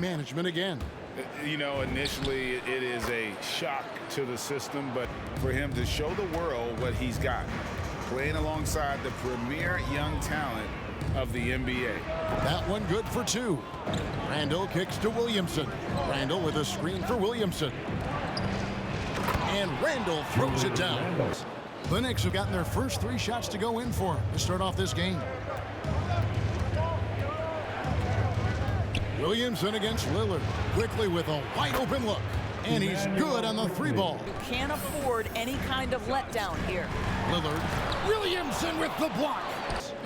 management again. You know, initially it is a shock to the system, but for him to show the world what he's got, playing alongside the premier young talent of the NBA. That one good for two. Randall kicks to Williamson. Randall with a screen for Williamson. And Randall throws it down. The Knicks have gotten their first 3 shots to go in for him to start off this game. Williamson against Lillard. Quickly with a wide open look. And he's good on the 3 ball. You can't afford any kind of letdown here. Lillard. Williamson with the block.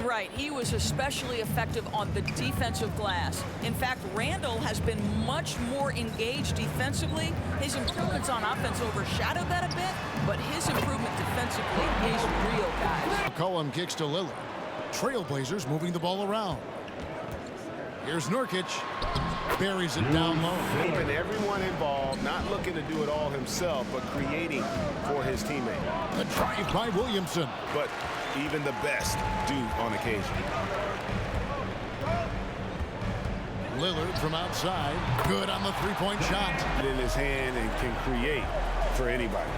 Right, he was especially effective on the defensive glass. In fact, Randall has been much more engaged defensively. His improvements on offense overshadowed that a bit, but his improvement defensively is real, guys. McCollum kicks to Lillard. Trailblazers moving the ball around. Here's Nurkic. Buries it down low. Keeping everyone involved, not looking to do it all himself, but creating for his teammate. A drive by Williamson. But even the best do on occasion. Lillard from outside. Good on the 3-point shot. In his hand and can create for anybody.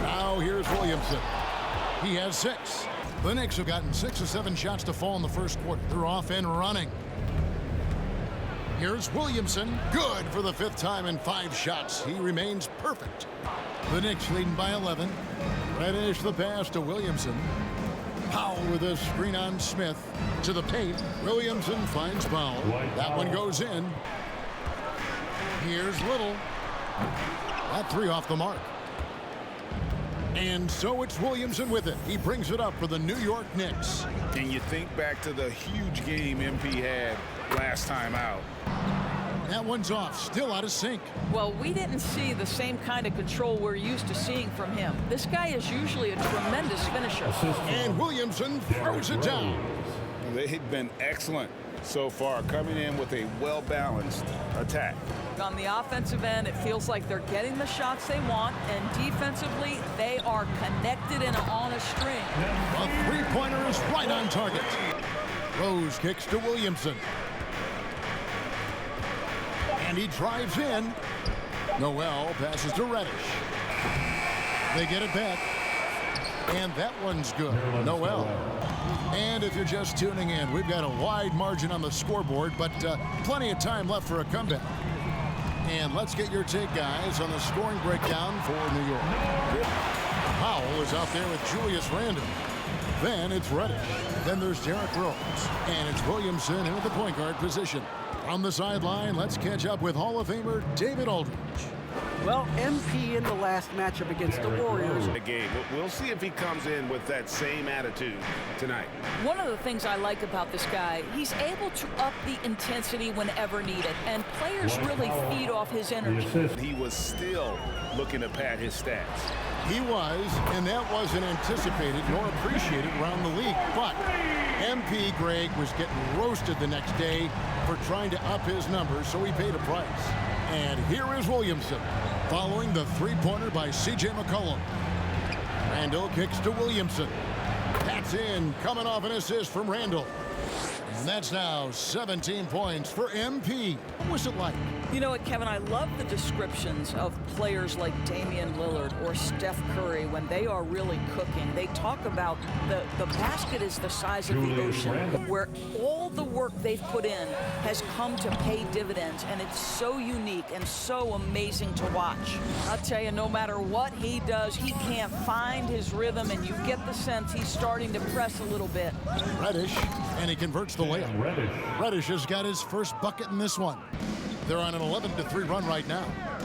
Now here's Williamson. He has 6. The Knicks have gotten 6 or 7 shots to fall in the first quarter. They're off and running. Here's Williamson. Good for the 5th time in 5 shots. He remains perfect. The Knicks leading by 11. Reddish the pass to Williamson. Powell with a screen on Smith. To the paint. Williamson finds Powell. That one goes in. Here's Little. That 3 off the mark. And so it's Williamson with it. He brings it up for the New York Knicks. And you think back to the huge game MP had last time out. That one's off, still out of sync. Well, we didn't see the same kind of control we're used to seeing from him. This guy is usually a tremendous finisher. And Williamson throws it down. They've been excellent so far, coming in with a well-balanced attack. On the offensive end, it feels like they're getting the shots they want, and defensively, they are connected and on a string. A 3-pointer is right on target. Rose kicks to Williamson. And he drives in. Noel passes to Reddish. They get it back. And that one's good. Noel. And if you're just tuning in, we've got a wide margin on the scoreboard, but plenty of time left for a comeback. And let's get your take, guys, on the scoring breakdown for New York. Powell is out there with Julius Randle. Then it's Reddish. Then there's Derrick Rose. And it's Williamson in at the point guard position. From the sideline, let's catch up with Hall of Famer David Aldridge. Well, MP in the last matchup against the Warriors. We'll see if he comes in with that same attitude tonight. One of the things I like about this guy, he's able to up the intensity whenever needed, and players really feed off his energy. He was still looking to pad his stats. He was, and that wasn't anticipated nor appreciated around the league. But MP Greg was getting roasted the next day for trying to up his numbers, so he paid a price. And here is Williamson, following the 3-pointer by C.J. McCollum. Randall kicks to Williamson. That's in, coming off an assist from Randall. And that's now 17 points for MP. What was it like? You know what, Kevin, I love the descriptions of players like Damian Lillard or Steph Curry when they are really cooking. They talk about the basket is the size of the ocean, where all the work they've put in has come to pay dividends, and it's so unique and so amazing to watch. I'll tell you, no matter what he does, he can't find his rhythm, and you get the sense he's starting to press a little bit. Reddish, and he converts the layup. Reddish has got his first bucket in this one. They're on an 11-3 run right now.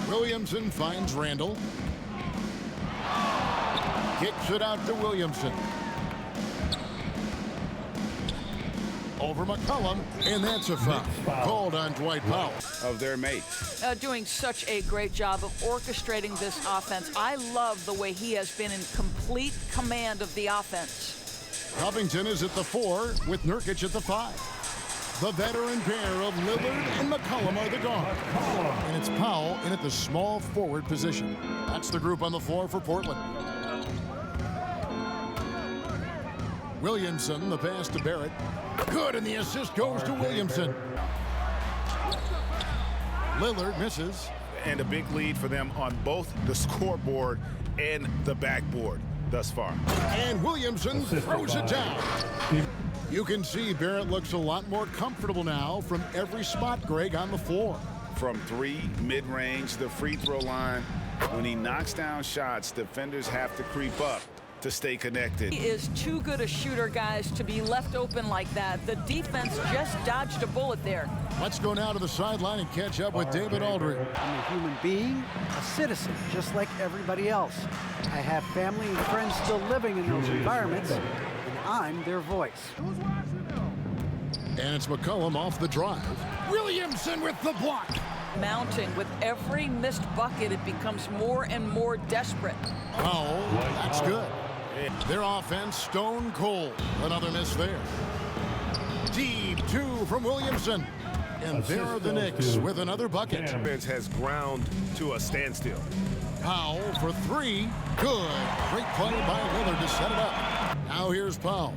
Williamson finds Randall. Kicks it out to Williamson. Over McCollum, and that's a foul. Called on Dwight Powell. Of their mates. Doing such a great job of orchestrating this offense. I love the way he has been in complete command of the offense. Covington is at the 4 with Nurkic at the 5. The veteran pair of Lillard and McCollum are the guard. And it's Powell in at the small forward position. That's the group on the floor for Portland. Williamson, the pass to Barrett. Good, and the assist goes to Williamson. Lillard misses. And a big lead for them on both the scoreboard and the backboard thus far. And Williamson throws it down. You can see Barrett looks a lot more comfortable now from every spot, Greg, on the floor. From 3, mid-range, the free throw line. When he knocks down shots, defenders have to creep up to stay connected. He is too good a shooter, guys, to be left open like that. The defense just dodged a bullet there. Let's go now to the sideline and catch up with David Aldridge. I'm a human being, a citizen, just like everybody else. I have family and friends still living in those environments, and I'm their voice. And it's McCollum off the drive. Williamson with the block. Mounting with every missed bucket, it becomes more and more desperate. Oh, that's good. Their offense stone cold. Another miss there. Deep 2 from Williamson. And there are the Knicks with another bucket. Defense has ground to a standstill. Powell for 3. Good. Great play by Lillard to set it up. Now here's Powell.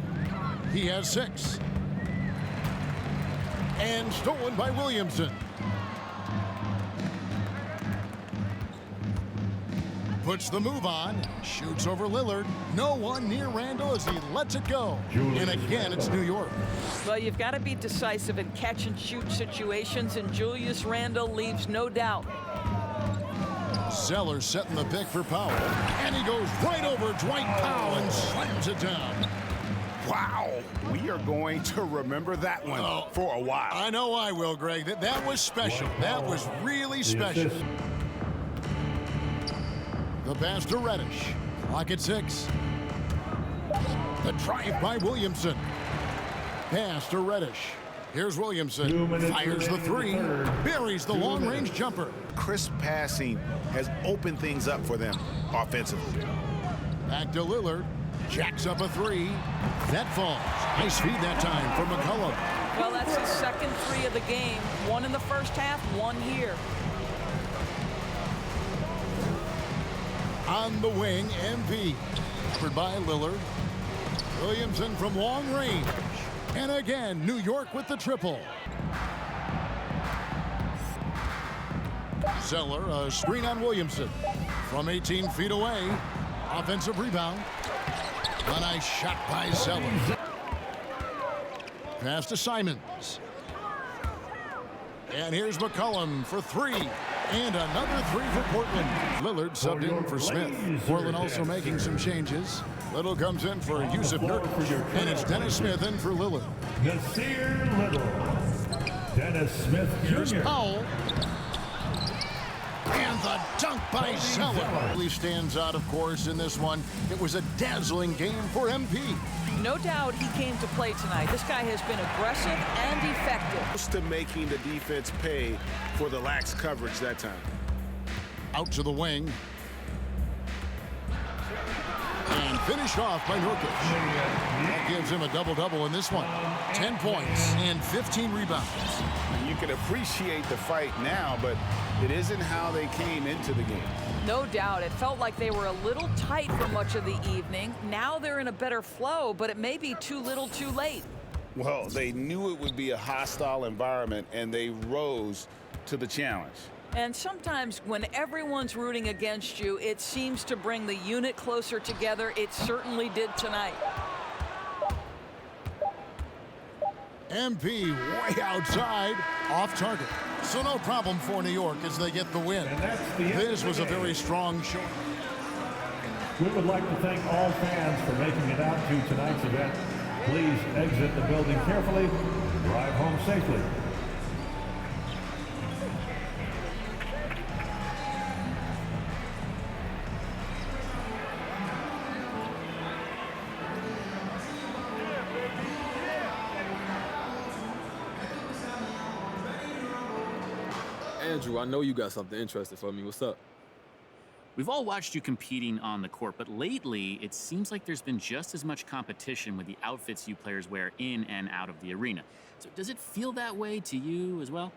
He has 6. And stolen by Williamson. Puts the move on. Shoots over Lillard. No one near Randall as he lets it go. And again, it's New York. Well, you've got to be decisive in catch-and-shoot situations, and Julius Randle leaves no doubt. Zeller setting the pick for Powell. And he goes right over Dwight Powell and slams it down. Wow, we are going to remember that one for a while. I know I will, Greg. That was special. That was really special. The pass to Reddish. Clock at 6. The drive by Williamson. Pass to Reddish. Here's Williamson. Fires the 3. Buries the long-range jumper. Crisp passing has opened things up for them offensively. Back to Lillard. Jacks up a 3. That falls. Nice feed that time from McCollum. Well, that's his second 3 of the game. 1 in the first half, 1 here. On the wing, MP. Covered by Lillard. Williamson from long range. And again, New York with the triple. Zeller, a screen on Williamson. From 18 feet away. Offensive rebound. A nice shot by Zeller. Pass to Simons. And here's McCollum for 3. And another 3 for Portland. Lillard subbed in for Smith. Portland also making some changes. Little comes in for Yusuf Nurkic. And it's Dennis Smith in for Lillard. Nasir Little. Dennis Smith Jr. Here's Powell. And the dunk by Zeller. Really stands out, of course, in this one. It was a dazzling game for MP. No doubt he came to play tonight. This guy has been aggressive and effective. Close to making the defense pay for the lax coverage that time. Out to the wing. And finished off by Nurkic. That gives him a double-double in this one. 10 points and 15 rebounds. You can appreciate the fight now, but it isn't how they came into the game. No doubt. It felt like they were a little tight for much of the evening. Now they're in a better flow, but it may be too little too late. Well, they knew it would be a hostile environment, and they rose to the challenge. And sometimes when everyone's rooting against you, it seems to bring the unit closer together. It certainly did tonight. MP way outside, off target. So no problem for New York as they get the win. This was a very strong show. We would like to thank all fans for making it out to tonight's event. Please exit the building carefully. Drive home safely. Andrew, I know you got something interesting for me. What's up? We've all watched you competing on the court, but lately it seems like there's been just as much competition with the outfits you players wear in and out of the arena. So does it feel that way to you as well?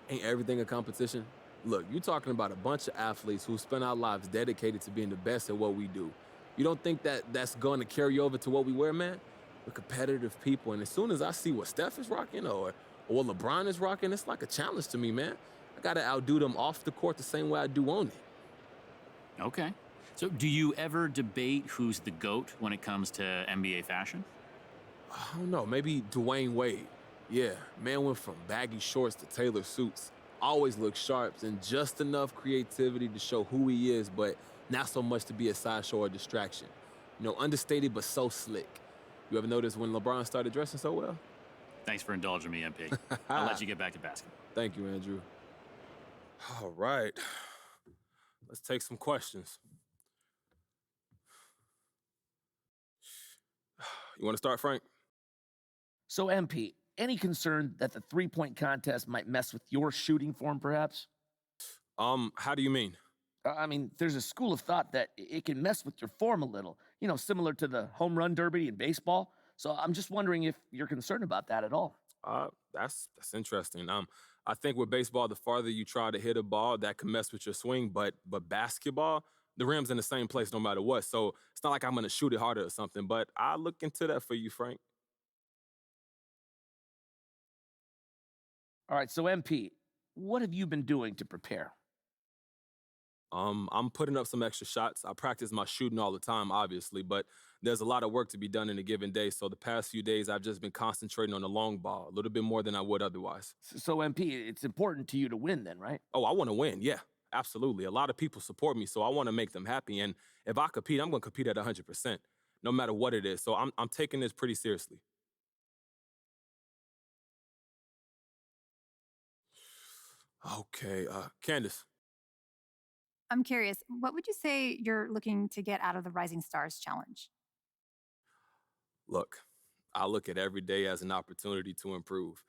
Ain't everything a competition? Look, you're talking about a bunch of athletes who spend our lives dedicated to being the best at what we do. You don't think that that's going to carry over to what we wear, man? We're competitive people, and as soon as I see what Steph is rocking or what LeBron is rocking, it's like a challenge to me, man. I gotta outdo them off the court the same way I do on it. Okay. So do you ever debate who's the GOAT when it comes to NBA fashion? I don't know, maybe Dwayne Wade. Yeah, man went from baggy shorts to tailored suits. Always looked sharp and just enough creativity to show who he is, but not so much to be a sideshow or distraction. You know, understated but so slick. You ever notice when LeBron started dressing so well? Thanks for indulging me, MP. I'll let you get back to basketball. Thank you, Andrew. All right, let's take some questions. You want to start, Frank? So, MP, any concern that the three-point contest might mess with your shooting form, perhaps? How do you mean? I mean, there's a school of thought that it can mess with your form a little, you know, similar to the home run derby in baseball. So I'm just wondering if you're concerned about that at all. That's interesting. I think with baseball, the farther you try to hit a ball, that can mess with your swing. But basketball, the rim's in the same place no matter what. So it's not like I'm gonna shoot it harder or something. But I'll look into that for you, Frank. All right, so MP, what have you been doing to prepare? I'm putting up some extra shots. I practice my shooting all the time, obviously, but there's a lot of work to be done in a given day. So the past few days, I've just been concentrating on the long ball a little bit more than I would otherwise. So, MP, it's important to you to win then, right? Oh, I want to win. Yeah, absolutely. A lot of people support me, so I want to make them happy. And if I compete, I'm going to compete at 100%, no matter what it is. So I'm taking this pretty seriously. Okay, Candace. I'm curious, what would you say you're looking to get out of the Rising Stars Challenge? Look, I look at every day as an opportunity to improve.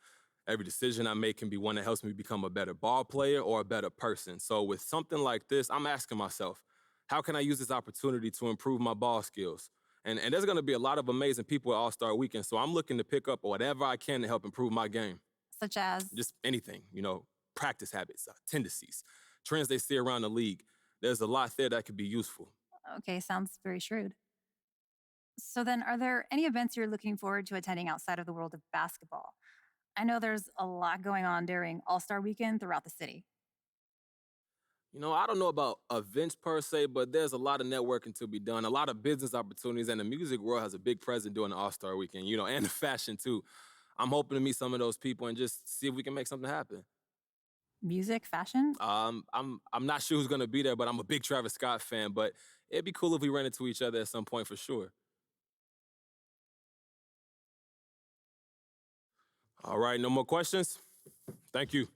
Every decision I make can be one that helps me become a better ball player or a better person. So with something like this, I'm asking myself, how can I use this opportunity to improve my ball skills? And there's going to be a lot of amazing people at All-Star Weekend, so I'm looking to pick up whatever I can to help improve my game. Such as? Just anything, you know, practice habits, tendencies, trends they see around the league. There's a lot there that could be useful. Okay, sounds very shrewd. So then, are there any events you're looking forward to attending outside of the world of basketball? I know there's a lot going on during All-Star Weekend throughout the city. You know, I don't know about events per se, but there's a lot of networking to be done, a lot of business opportunities, and the music world has a big presence during the All-Star Weekend, you know, and the fashion too. I'm hoping to meet some of those people and just see if we can make something happen. Music, fashion? I'm not sure who's gonna be there, but I'm a big Travis Scott fan. But it'd be cool if we ran into each other at some point for sure. All right, no more questions? Thank you.